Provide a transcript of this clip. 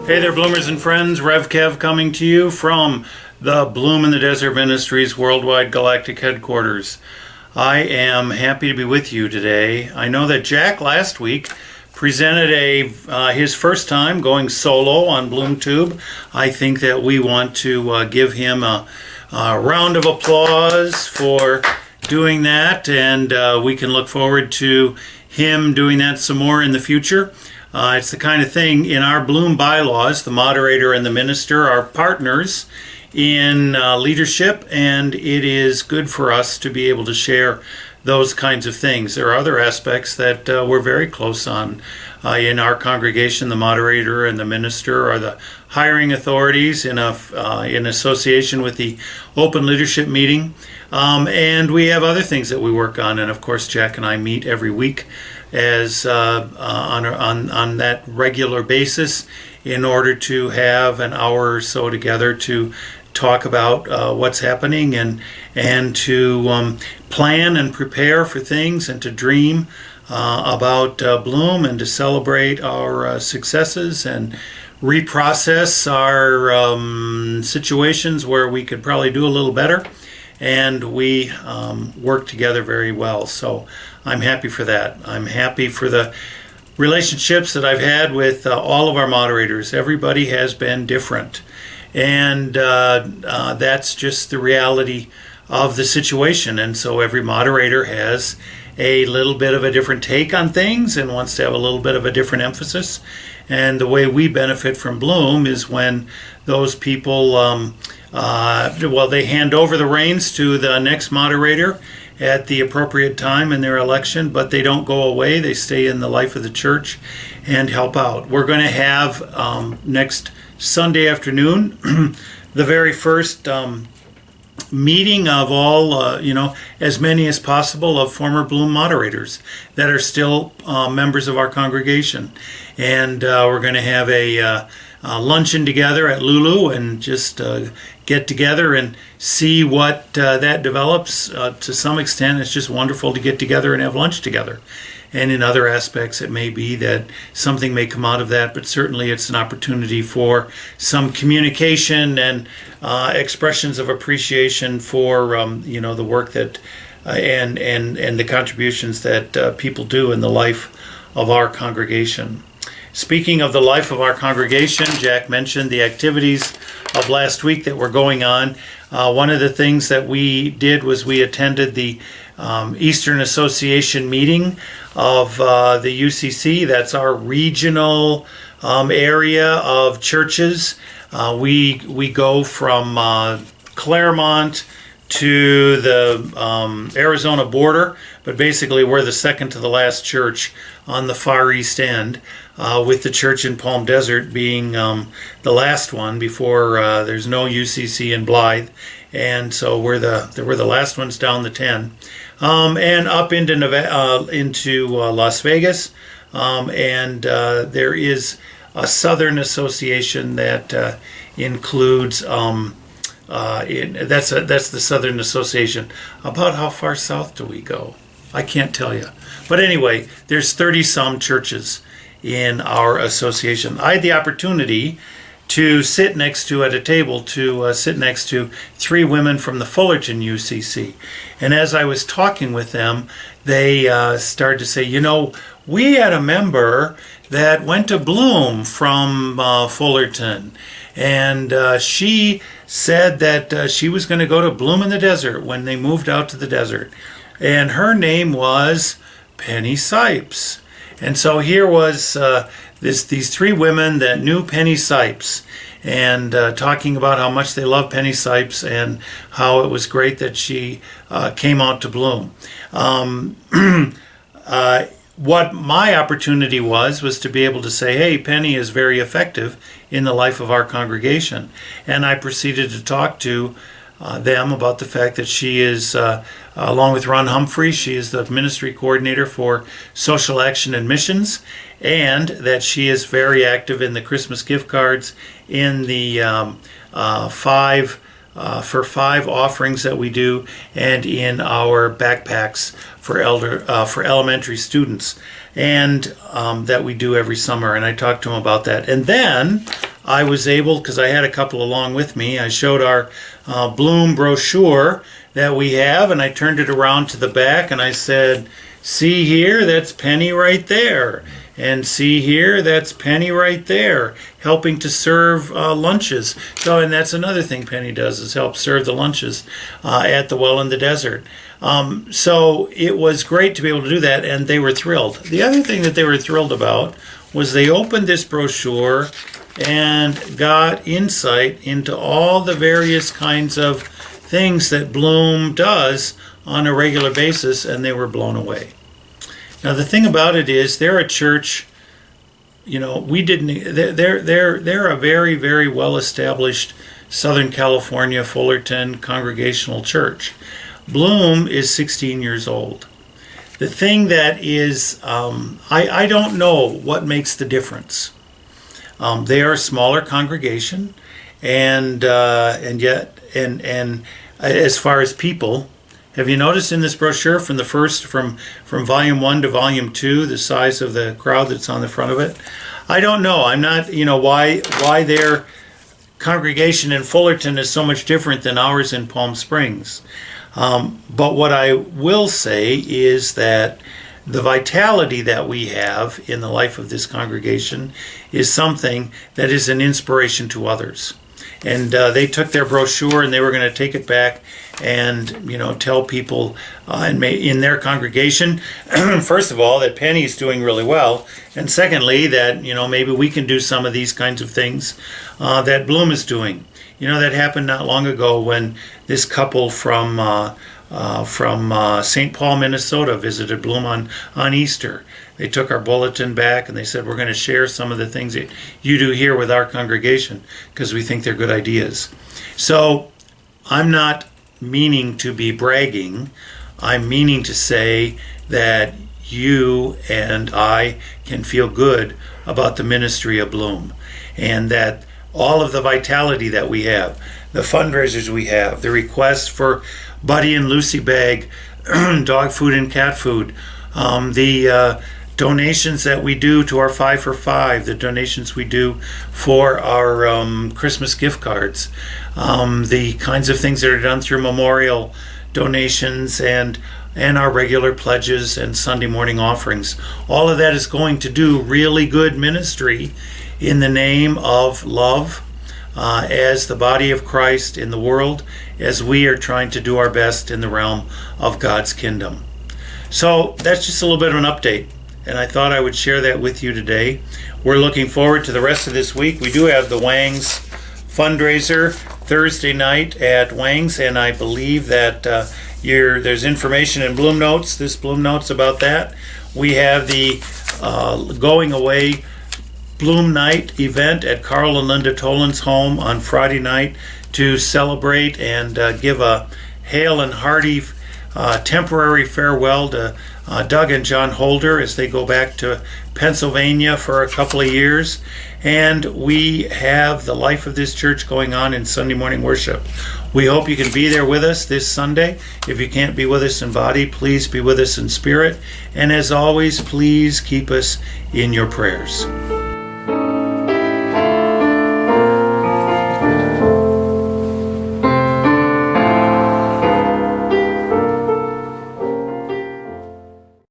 Hey there, Bloomers and friends. Rev Kev coming to you from the Bloom in the Desert Ministries Worldwide Galactic Headquarters. I am happy to be with you today. I know that Jack last week presented his first time going solo on BloomTube. I think that we want to give him a round of applause for doing that, and we can look forward to him doing that some more in the future. It's the kind of thing in our Bloom bylaws, the moderator and the minister are partners in leadership, and it is good for us to be able to share those kinds of things. There are other aspects that we're very close on in our congregation. The moderator and the minister are the hiring authorities in association with the Open Leadership Meeting, and we have other things that we work on. And of course, Jack and I meet every week as on that regular basis in order to have an hour or so together to talk about what's happening and to plan and prepare for things and to dream about Bloom and to celebrate our successes and reprocess our situations where we could probably do a little better. And we work together very well. So I'm happy for that. I'm happy for the relationships that I've had with all of our moderators. Everybody has been different. And that's just the reality of the situation. And so every moderator has a little bit of a different take on things and wants to have a little bit of a different emphasis. And the way we benefit from Bloom is when those people, they hand over the reins to the next moderator at the appropriate time in their election, but they don't go away. They stay in the life of the church and help out. We're going to have next Sunday afternoon the very first meeting of all, as many as possible of former Bloom moderators that are still members of our congregation. And we're going to have a luncheon together at Lulu and just get together and see what that develops. To some extent, it's just wonderful to get together and have lunch together. And in other aspects, it may be that something may come out of that, but certainly it's an opportunity for some communication and expressions of appreciation for the work that and the contributions that people do in the life of our congregation. Speaking of the life of our congregation, Jack mentioned the activities of last week that were going on. One of the things that we did was we attended the Eastern Association meeting of the UCC. That's our regional area of churches. We go from Claremont to the Arizona border, but basically we're the second to the last church on the far east end, with the church in Palm Desert being the last one before there's no UCC in Blythe, and so we're the last ones down the 10, and up into Las Vegas, and there is a Southern Association that includes. That's the Southern Association. About how far south do we go? I can't tell you. But anyway, there's 30-some churches in our association. I had the opportunity to sit next to, at a table, sit next to 3 women from the Fullerton UCC. And as I was talking with them, they started to say, we had a member that went to Bloom from Fullerton. And she said that she was going to go to Bloom in the Desert when they moved out to the desert. And her name was Penny Sipes. And so here was these 3 women that knew Penny Sipes and talking about how much they love Penny Sipes and how it was great that she came out to Bloom. What my opportunity was to be able to say, hey, Penny is very effective in the life of our congregation. And I proceeded to talk to them about the fact that she is, along with Ron Humphrey, she is the ministry coordinator for social action and missions, and that she is very active in the Christmas gift cards in the 5 for 5 offerings that we do, and in our backpacks for elementary students, and that we do every summer. And I talked to him about that. And then I was able, because I had a couple along with me, I showed our Bloom brochure that we have, and I turned it around to the back and I said, see here, that's Penny right there. And see here, that's Penny right there, helping to serve lunches. So, and that's another thing Penny does, is help serve the lunches at the Well in the Desert. So it was great to be able to do that, and they were thrilled. The other thing that they were thrilled about was they opened this brochure and got insight into all the various kinds of things that Bloom does on a regular basis, and they were blown away. Now the thing about it is, they're a church. You know, they're a very, very well established Southern California Fullerton Congregational Church. Bloom is 16 years old. The thing that is, I don't know what makes the difference. They are a smaller congregation, and yet as far as people. Have you noticed in this brochure from volume 1 to volume 2, the size of the crowd that's on the front of it? I don't know. I'm not, why their congregation in Fullerton is so much different than ours in Palm Springs. But what I will say is that the vitality that we have in the life of this congregation is something that is an inspiration to others. And they took their brochure and they were going to take it back and tell people in their congregation, first of all, that Penny's doing really well, and secondly, that maybe we can do some of these kinds of things that Bloom is doing. That happened not long ago when this couple from St. Paul, Minnesota visited Bloom on Easter. They took our bulletin back and they said, we're going to share some of the things that you do here with our congregation because we think they're good ideas. So I'm not meaning to be bragging. I'm meaning to say that you and I can feel good about the ministry of Bloom, and that all of the vitality that we have, the fundraisers we have, the requests for Buddy and Lucy Bag, dog food and cat food, the donations that we do to our 5 for 5, the donations we do for our Christmas gift cards, the kinds of things that are done through memorial donations and our regular pledges and Sunday morning offerings. All of that is going to do really good ministry in the name of love as the body of Christ in the world, as we are trying to do our best in the realm of God's kingdom. So that's just a little bit of an update, and I thought I would share that with you today. We're looking forward to the rest of this week. We do have the Wang's fundraiser Thursday night at Wang's, and I believe that there's information in Bloom Notes, this Bloom Notes about that. We have the going away Bloom Night event at Carl and Linda Tolan's home on Friday night to celebrate and give a hail and hearty temporary farewell to Doug and John Holder as they go back to Pennsylvania for a couple of years. And we have the life of this church going on in Sunday morning worship. We hope you can be there with us this Sunday. If you can't be with us in body, please be with us in spirit. And as always, please keep us in your prayers.